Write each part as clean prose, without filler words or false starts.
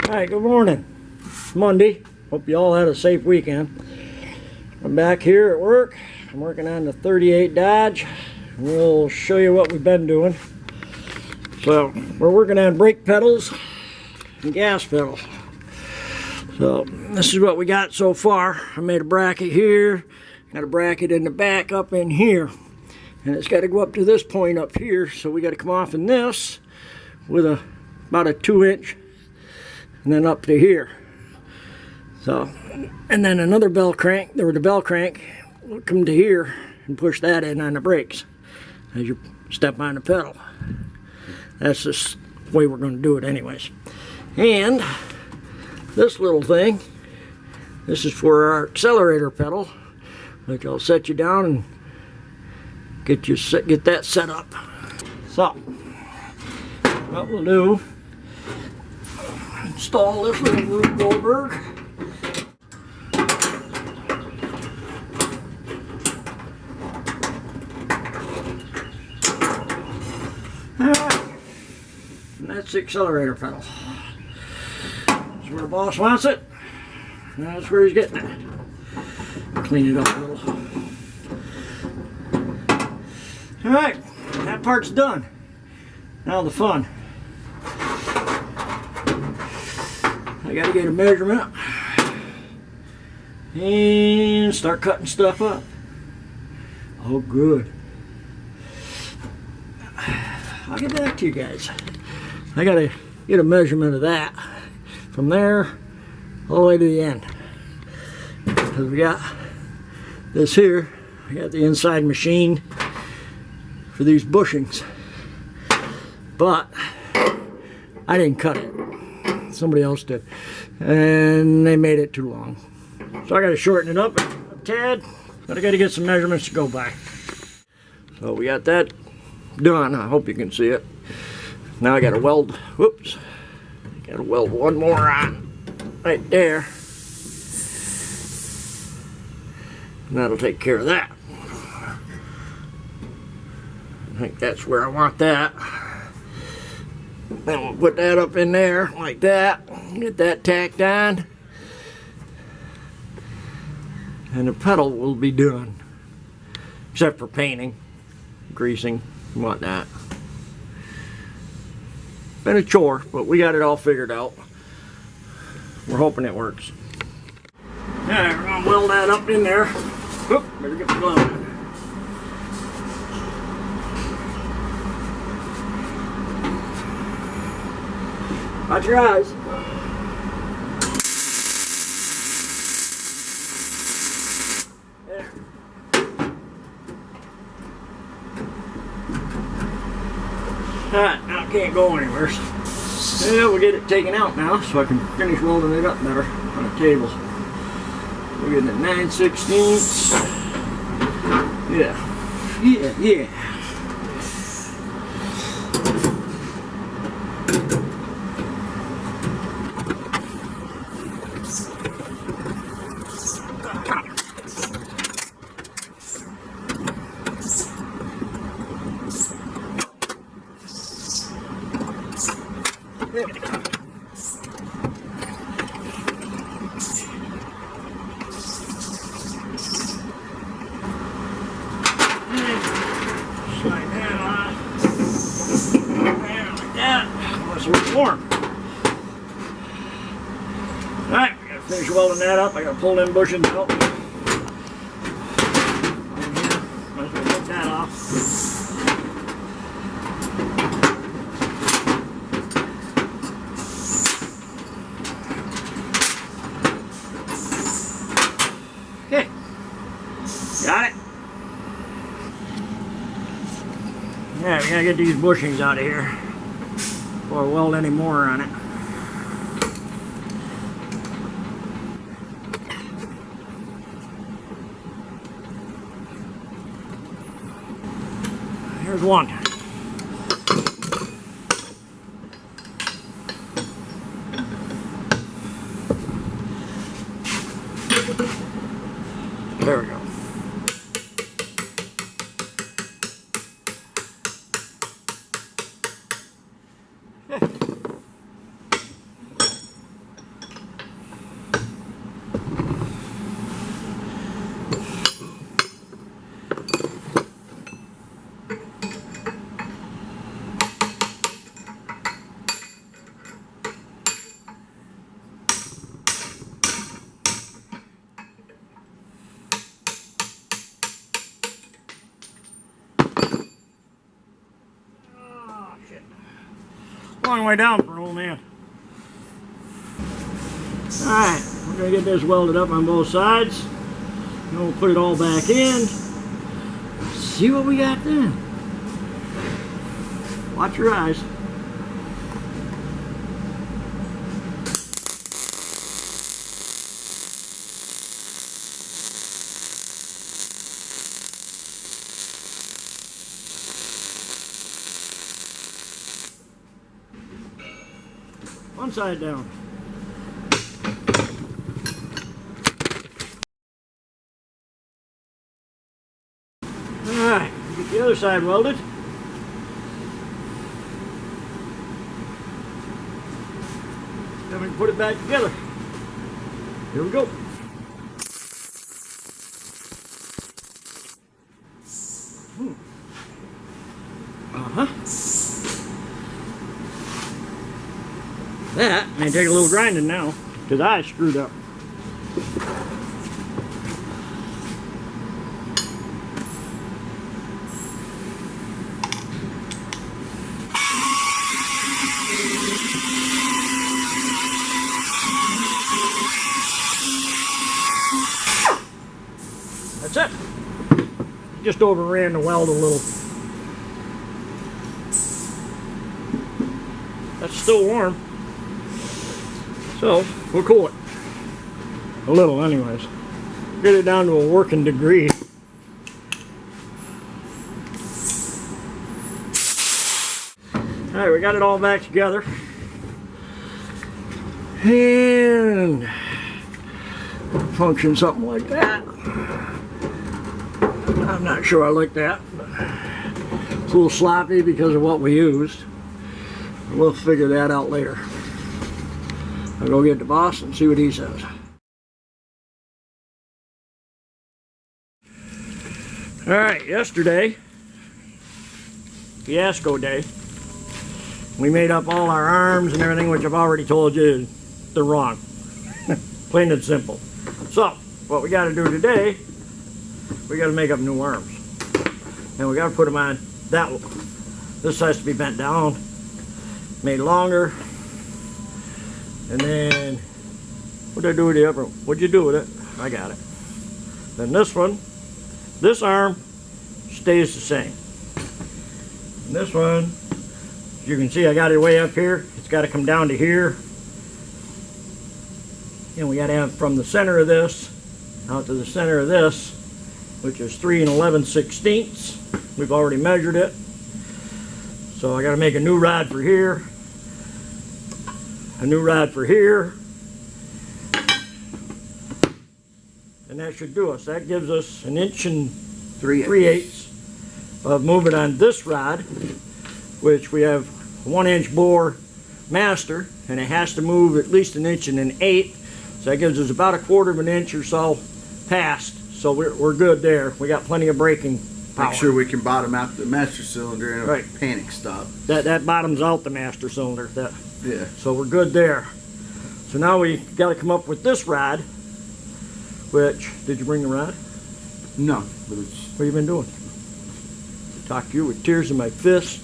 Alright, good morning. Monday. Hope you all had a safe weekend. I'm back here at work. I'm working on the 38 Dodge. We'll show you what we've been doing. So, we're working on brake pedals and gas pedals. So, this is what we got so far. I made a bracket here. Got a bracket in the back up in here. And it's got to go up to this point up here. So, we got to come off in this with about a 2-inch. And then up to here. So, and then another bell crank, the bell crank will come to here and push that in on the brakes as you step on the pedal. That's just the way we're going to do it anyways. And this little thing, this is for our accelerator pedal, which I'll set you down and get that set up. So, what we'll do, install this little Rube Goldberg. Alright, and that's the accelerator pedal. That's where the boss wants it, and that's where he's getting it. Clean it up a little. Alright, that part's done. Now the fun. I gotta get a measurement and start cutting stuff up. Oh, good. I'll get back to you guys. I gotta get a measurement of that from there all the way to the end. Because we got this here, we got the inside machine for these bushings. But I didn't cut it. Somebody else did. And they made it too long. So I got to shorten it up a tad. But I got to get some measurements to go by. So we got that done. I hope you can see it. Now I got to weld. Whoops. Got to weld one more on right there. And that'll take care of that. I think that's where I want that. Then we'll put that up in there like that. Get that tacked on. And the pedal will be done. Except for painting, greasing, and whatnot. Been a chore, but we got it all figured out. We're hoping it works. Alright, we're going to weld that up in there. Oop, better get the glove on. Watch your eyes. There. Alright, now it can't go anywhere. Yeah, we'll get it taken out now so I can finish welding it up better on the table. We're getting it 9/16. Yeah. Slide that on. Like that. Unless it's warm. Alright, I gotta finish welding that up. I gotta pull them bushings out. Might as well take that off. Okay, got it. Yeah, we gotta get these bushings out of here before I weld any more on it. Here's one. There we go. Long way down for an old man. Alright, we're going to get this welded up on both sides. And we'll put it all back in. See what we got then. Watch your eyes. One side down. Alright, get the other side welded. Then we can put it back together. Here we go. Uh-huh. That may take a little grinding now, because I screwed up. That's it. Just overran the weld a little. That's still warm. So, we'll cool it. A little anyways. Get it down to a working degree. Alright, we got it all back together. And function something like that. I'm not sure I like that, but it's a little sloppy because of what we used. We'll figure that out later. I'll go get the boss and see what he says. Alright, yesterday, fiasco day, we made up all our arms and everything, which I've already told you they're wrong. Plain and simple. So, what we got to do today, we got to make up new arms. And we got to put them on that one. This has to be bent down, made longer. And then, what did I do with the upper one? What'd you do with it? I got it. Then this one, this arm stays the same. And this one, as you can see, I got it way up here. It's got to come down to here. And we got to have from the center of this out to the center of this, which is 3 11/16. We've already measured it. So I got to make a new rod for here. A new rod for here, and that should do us. That gives us 1 3/8 of movement on this rod, which we have 1-inch bore master, and it has to move at least 1 1/8. So that gives us about 1/4 inch or so past. So we're good there. We got plenty of braking power. Make sure we can bottom out the master cylinder in a right. panic stop. That bottoms out the master cylinder. Yeah. So we're good there. So now we got to come up with this rod, which, did you bring the rod? No. But it's... What have you been doing? Talk to you with tears in my fist.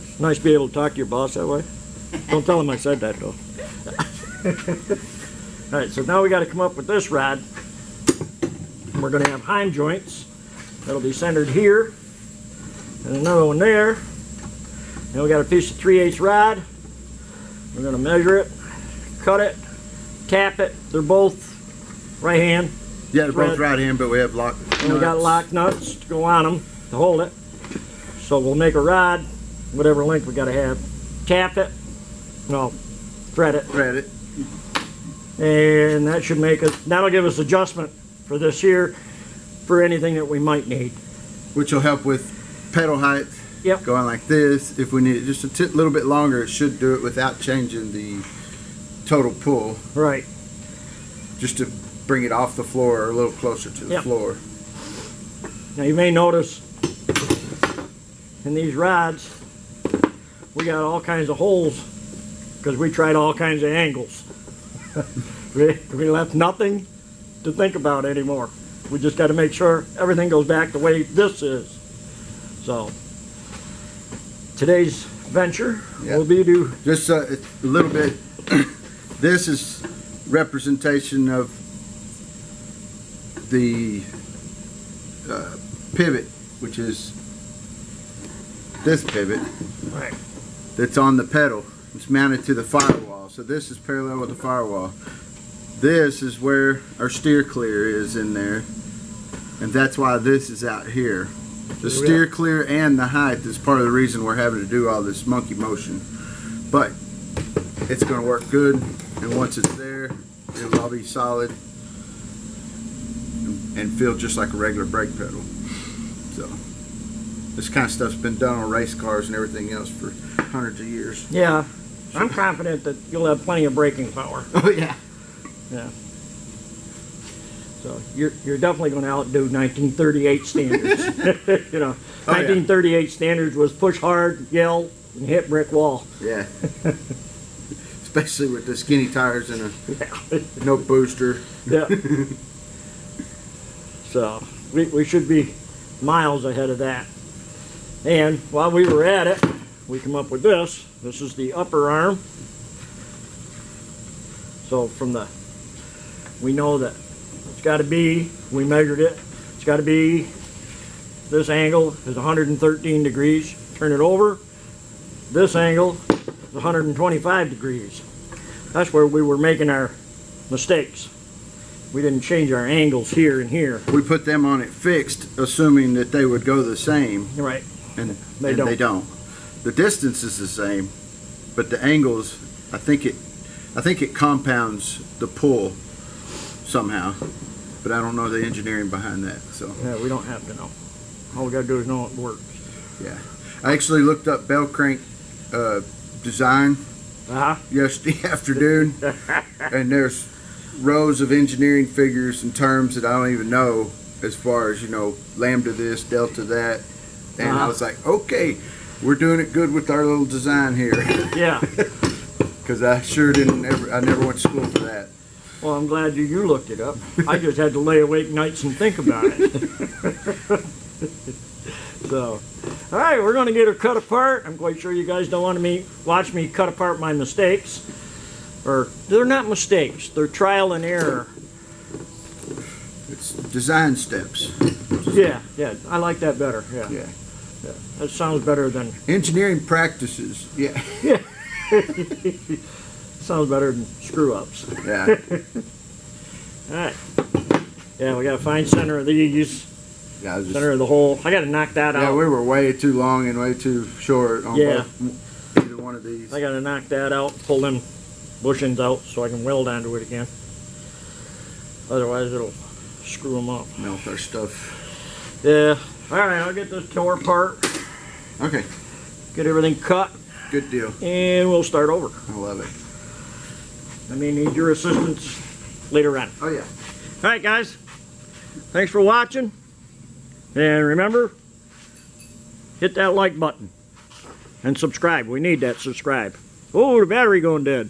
It's nice to be able to talk to your boss that way. Don't tell him I said that though. Alright, so now we got to come up with this rod. We're going to have heim joints. That'll be centered here, and another one there. And we got a piece of 3/8 rod. We're going to measure it, cut it, tap it. They're both right hand. Yeah, they're both right hand, but we have lock nuts. And we got lock nuts to go on them to hold it. So we'll make a rod, whatever length we got to have. Tap it, no, thread it. Thread it. And that should make us. That'll give us adjustment for this here. For anything that we might need. Which will help with pedal height. Yep. Going like this. If we need it just a little bit longer, it should do it without changing the total pull. Right. Just to bring it off the floor or a little closer to the floor. Now you may notice in these rods, we got all kinds of holes because we tried all kinds of angles. we left nothing to think about anymore. We just got to make sure everything goes back the way this is. So today's venture will be to just a little bit. This is representation of the pivot, which is this pivot right. that's on the pedal. It's mounted to the firewall, so this is parallel with the firewall. This is where our steer clear is in there, and that's why this is out here. The steer clear and the height is part of the reason we're having to do all this monkey motion, but it's going to work good, and once it's there, it'll all be solid and feel just like a regular brake pedal. So this kind of stuff's been done on race cars and everything else for hundreds of years. Yeah, I'm confident that you'll have plenty of braking power. Oh yeah. Yeah. So you're definitely going to outdo 1938 standards. You know, 1938 standards was push hard, yell, and hit brick wall. Yeah. Especially with the skinny tires and a no booster. Yeah. So we should be miles ahead of that. And while we were at it, we come up with this. This is the upper arm. So we know that it's got to be, we measured it, it's got to be, this angle is 113 degrees. Turn it over, this angle is 125 degrees. That's where we were making our mistakes. We didn't change our angles here and here. We put them on it fixed, assuming that they would go the same. Right. And they don't. The distance is the same, but the angles, I think it compounds the pull somehow, but I don't know the engineering behind that. So yeah, we don't have to know. All we got to do is know it works. Yeah, I actually looked up bell crank design yesterday afternoon, and there's rows of engineering figures and terms that I don't even know, as far as, you know, lambda this, delta that, and I was like, okay, we're doing it good with our little design here. Yeah. Because I sure I never went to school for that. Well, I'm glad you looked it up. I just had to lay awake nights and think about it. So, all right, we're going to get her cut apart. I'm quite sure you guys don't want to watch me cut apart my mistakes. Or, they're not mistakes. They're trial and error. It's design steps. Yeah, I like that better. Yeah. That sounds better than... engineering practices. Yeah. Yeah. Sounds better than screw-ups. Yeah. All right. Yeah, we got to find center of these. Yeah, Center of the hole. I got to knock that out. Yeah, we were way too long and way too short on either one of these. I got to knock that out, pull them bushings out so I can weld onto it again. Otherwise, it'll screw them up. Melt our stuff. Yeah. All right, I'll get this tore apart. Okay. Get everything cut. Good deal. And we'll start over. I love it. I may need your assistance later on. Oh, yeah. All right, guys. Thanks for watching. And remember, hit that like button. And subscribe. We need that subscribe. Oh, the battery going dead.